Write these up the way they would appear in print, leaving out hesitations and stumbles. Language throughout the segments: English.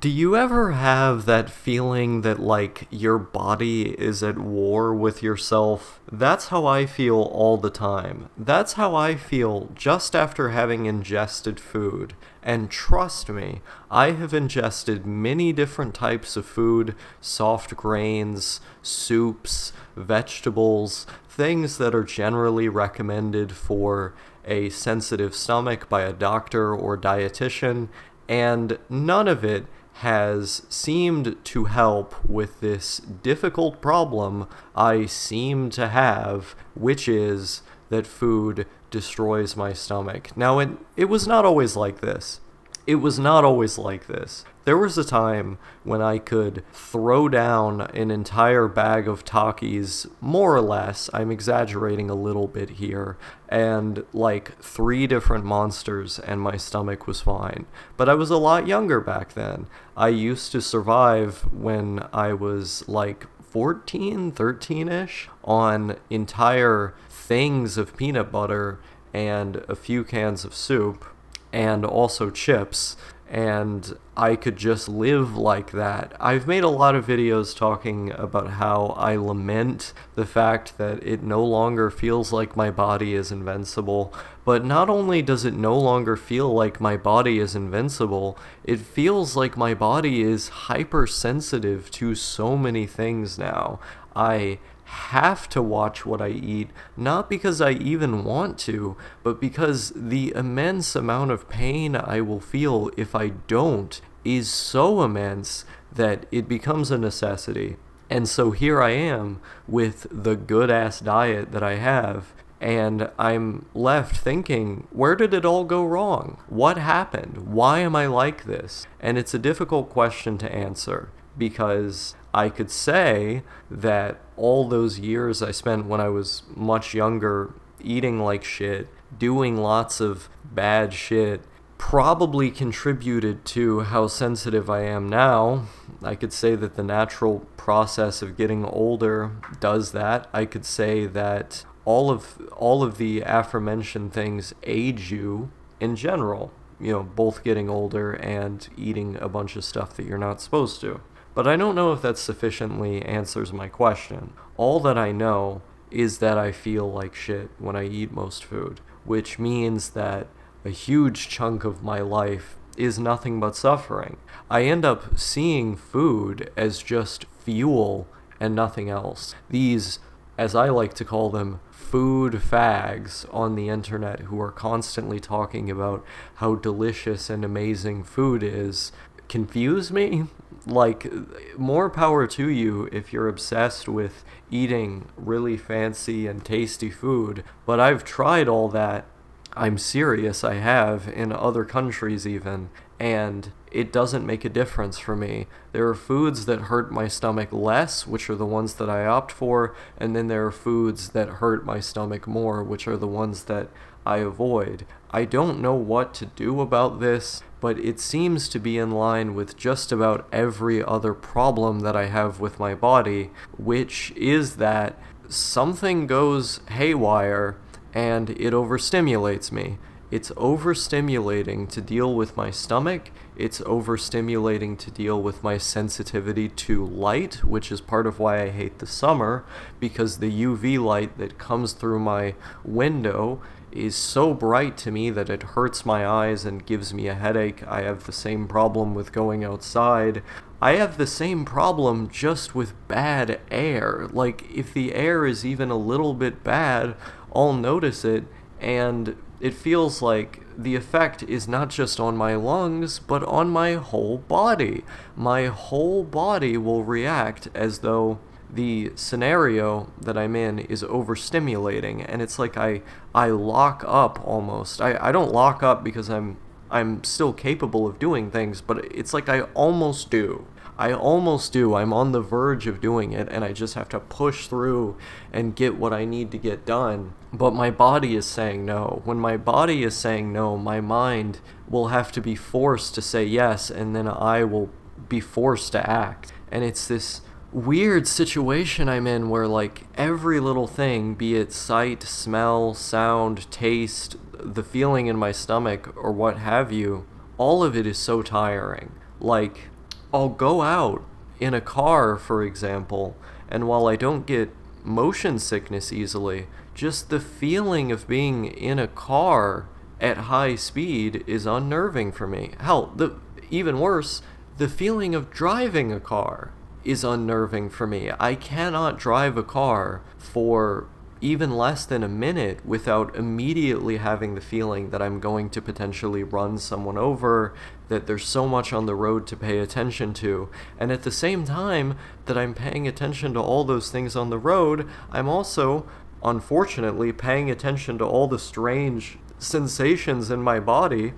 Do you ever have that feeling that, like, your body is at war with yourself? That's how I feel all the time. That's how I feel just after having ingested food. And trust me, I have ingested many different types of food, soft grains, soups, vegetables, things that are generally recommended for a sensitive stomach by a doctor or dietitian, and none of it has seemed to help with this difficult problem I seem to have, which is that food destroys my stomach. Now, it was not always like this. It was not always like this. There was a time when I could throw down an entire bag of Takis, more or less, I'm exaggerating a little bit here, and like 3 different monsters, and my stomach was fine. But I was a lot younger back then. I used to survive when I was like 14, 13-ish on entire things of peanut butter and a few cans of soup and also chips, and I could just live like that. I've made a lot of videos talking about how I lament the fact that it no longer feels like my body is invincible, but not only does it no longer feel like my body is invincible, it feels like my body is hypersensitive to so many things now. I have to watch what I eat, not because I even want to, but because the immense amount of pain I will feel if I don't is so immense that it becomes a necessity. And so here I am with the good-ass diet that I have, and I'm left thinking, where did it all go wrong? What happened? Why am I like this? And it's a difficult question to answer, because I could say that all those years I spent when I was much younger eating like shit, doing lots of bad shit, probably contributed to how sensitive I am now. I could say that the natural process of getting older does that. I could say that all of the aforementioned things age you in general, both getting older and eating a bunch of stuff that you're not supposed to. But I don't know if that sufficiently answers my question. All that I know is that I feel like shit when I eat most food, which means that a huge chunk of my life is nothing but suffering. I end up seeing food as just fuel and nothing else. These, as I like to call them, food fags on the internet who are constantly talking about how delicious and amazing food is, confuse me. Like, more power to you if you're obsessed with eating really fancy and tasty food, but I've tried all that. I'm serious, I have, in other countries even, and it doesn't make a difference for me. There are foods that hurt my stomach less, which are the ones that I opt for, and then there are foods that hurt my stomach more, which are the ones that I avoid. I don't know what to do about this, but it seems to be in line with just about every other problem that I have with my body, which is that something goes haywire and it overstimulates me. It's overstimulating to deal with my stomach. It's overstimulating to deal with my sensitivity to light, which is part of why I hate the summer, because the UV light that comes through my window is so bright to me that it hurts my eyes and gives me a headache. I have the same problem with going outside. I have the same problem just with bad air. Like, if the air is even a little bit bad, I'll notice it, and it feels like the effect is not just on my lungs, but on my whole body. My whole body will react as though the scenario that I'm in is overstimulating, and it's like I lock up almost. I don't lock up because I'm still capable of doing things, but it's like I almost do. I'm on the verge of doing it, and I just have to push through and get what I need to get done. But my body is saying no. When my body is saying no, my mind will have to be forced to say yes, and then I will be forced to act. And it's this weird situation I'm in where, like, every little thing, be it sight, smell, sound, taste, the feeling in my stomach, or what have you, all of it is so tiring. Like, I'll go out in a car, for example, and while I don't get motion sickness easily, just the feeling of being in a car at high speed is unnerving for me. Hell, even worse, the feeling of driving a car is unnerving for me. I cannot drive a car for even less than a minute without immediately having the feeling that I'm going to potentially run someone over, that there's so much on the road to pay attention to. And at the same time that I'm paying attention to all those things on the road, I'm also, unfortunately, paying attention to all the strange sensations in my body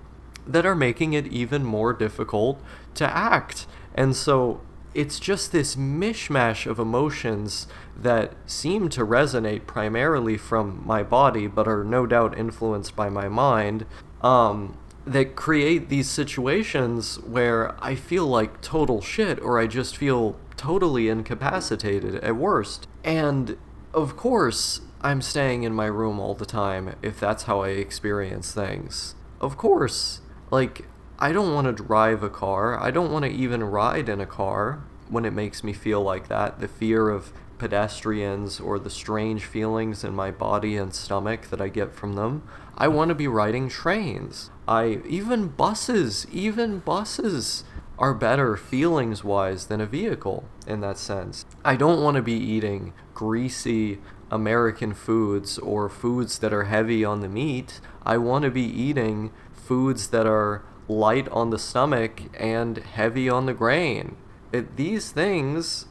that are making it even more difficult to act. And so it's just this mishmash of emotions that seem to resonate primarily from my body, but are no doubt influenced by my mind, that create these situations where I feel like total shit, or I just feel totally incapacitated at worst. And of course, I'm staying in my room all the time if that's how I experience things. Of course. Like, I don't want to drive a car. I don't want to even ride in a car when it makes me feel like that. The fear of pedestrians or the strange feelings in my body and stomach that I get from them. I want to be riding trains. Even buses are better feelings-wise than a vehicle in that sense. I don't want to be eating greasy American foods or foods that are heavy on the meat. I want to be eating foods that are light on the stomach and heavy on the grain. These things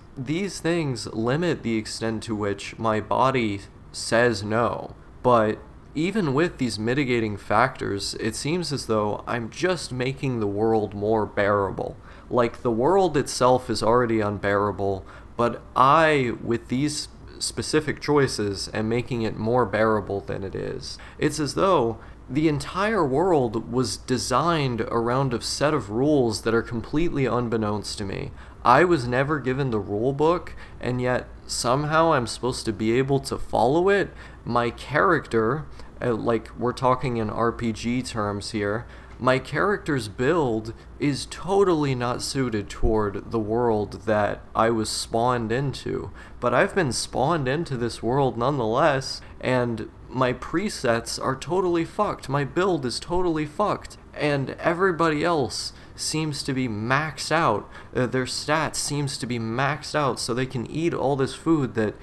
limit the extent to which my body says no. But even with these mitigating factors, it seems as though I'm just making the world more bearable. Like, the world itself is already unbearable, but I, with these specific choices, am making it more bearable than it is. It's as though the entire world was designed around a set of rules that are completely unbeknownst to me. I was never given the rule book, and yet somehow I'm supposed to be able to follow it. My character, like we're talking in RPG terms here, my character's build is totally not suited toward the world that I was spawned into. But I've been spawned into this world nonetheless, and my presets are totally fucked. My build is totally fucked. And everybody else seems to be maxed out. Their stats seems to be maxed out so they can eat all this food that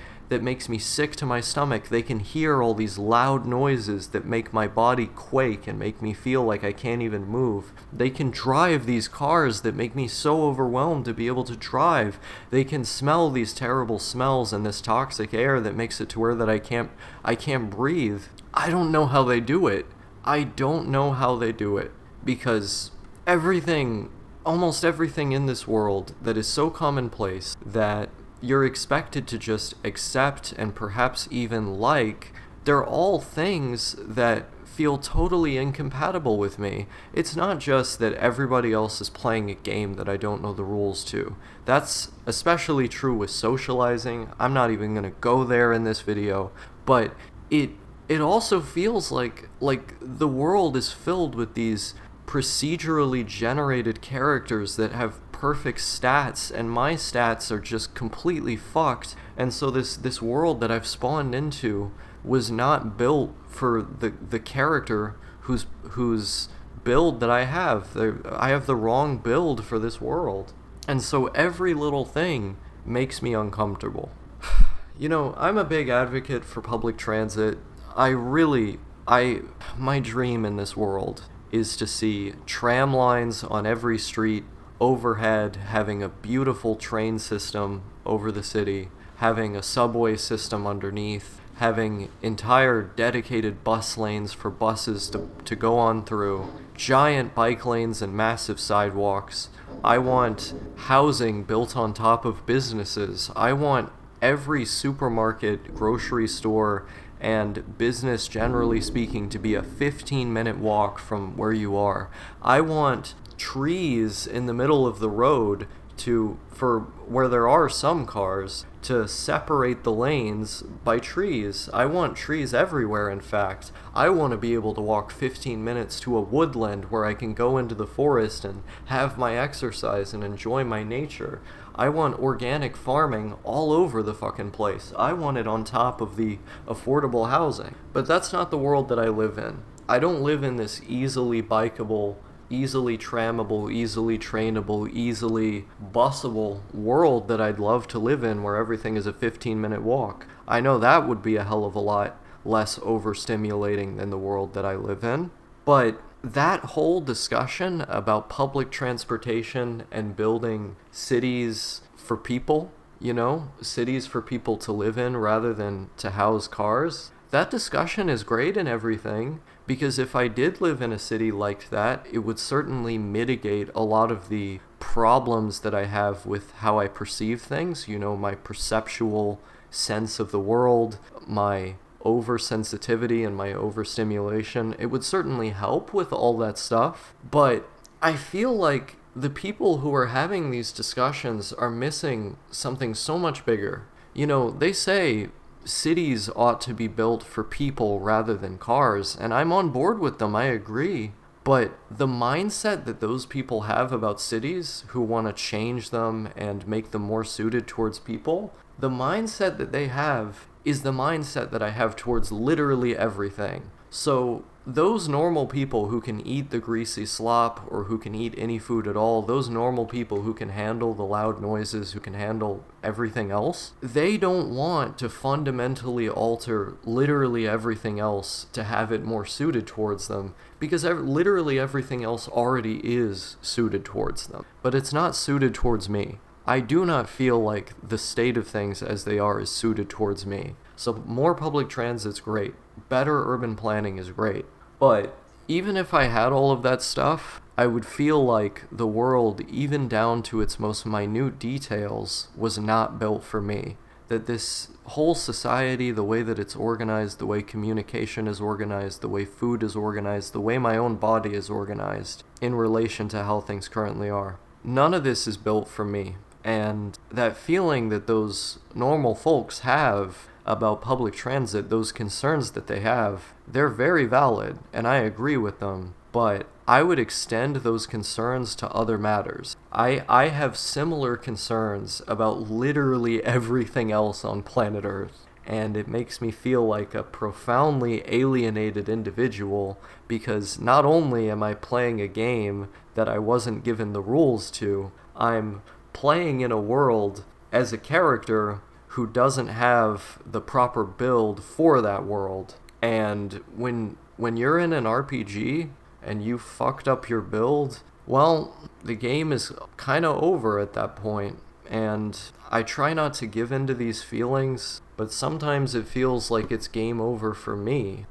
makes me sick to my stomach. They can hear all these loud noises that make my body quake and make me feel like I can't even move. They can drive these cars that make me so overwhelmed to be able to drive. They can smell these terrible smells and this toxic air that makes it to where that I can't breathe. I don't know how they do it. I don't know how they do it, because almost everything in this world that is so commonplace that you're expected to just accept and perhaps even like, they're all things that feel totally incompatible with me. It's not just that everybody else is playing a game that I don't know the rules to. That's especially true with socializing. I'm not even going to go there in this video, but it also feels like the world is filled with these procedurally generated characters that have perfect stats, and my stats are just completely fucked. And so this world that I've spawned into was not built for the character whose build that I have. I have the wrong build for this world. And so every little thing makes me uncomfortable. You know, I'm a big advocate for public transit. My dream in this world is to see tram lines on every street, overhead, having a beautiful train system over the city, having a subway system underneath, having entire dedicated bus lanes for buses to go on through, giant bike lanes and massive sidewalks. I want housing built on top of businesses. I want every supermarket, grocery store, and business, generally speaking, to be a 15-minute walk from where you are. I want trees in the middle of the road for where there are some cars, to separate the lanes by trees. I want trees everywhere, in fact. I want to be able to walk 15 minutes to a woodland where I can go into the forest and have my exercise and enjoy my nature. I want organic farming all over the fucking place. I want it on top of the affordable housing. But that's not the world that I live in. I don't live in this easily bikeable, easily trammable, easily trainable, easily busable world that I'd love to live in, where everything is a 15-minute walk. I know that would be a hell of a lot less overstimulating than the world that I live in. But that whole discussion about public transportation and building cities for people, cities for people to live in rather than to house cars, that discussion is great and everything, because if I did live in a city like that, it would certainly mitigate a lot of the problems that I have with how I perceive things, my perceptual sense of the world, my oversensitivity and my overstimulation. It would certainly help with all that stuff, but I feel like the people who are having these discussions are missing something so much bigger. They say cities ought to be built for people rather than cars, and I'm on board with them, I agree. But the mindset that those people have about cities, who want to change them and make them more suited towards people, the mindset that they have is the mindset that I have towards literally everything. So those normal people who can eat the greasy slop, or who can eat any food at all, those normal people who can handle the loud noises, who can handle everything else, they don't want to fundamentally alter literally everything else to have it more suited towards them, because literally everything else already is suited towards them. But it's not suited towards me. I do not feel like the state of things as they are is suited towards me. So more public transit's great. Better urban planning is great. But even if I had all of that stuff, I would feel like the world, even down to its most minute details, was not built for me. That this whole society, the way that it's organized, the way communication is organized, the way food is organized, the way my own body is organized in relation to how things currently are, none of this is built for me. And that feeling that those normal folks have about public transit, those concerns that they have, they're very valid, and I agree with them, but I would extend those concerns to other matters. I have similar concerns about literally everything else on planet Earth, and it makes me feel like a profoundly alienated individual, because not only am I playing a game that I wasn't given the rules to, I'm playing in a world as a character who doesn't have the proper build for that world. And when you're in an RPG and you fucked up your build, well, the game is kind of over at that point. And I try not to give in to these feelings, but sometimes it feels like it's game over for me.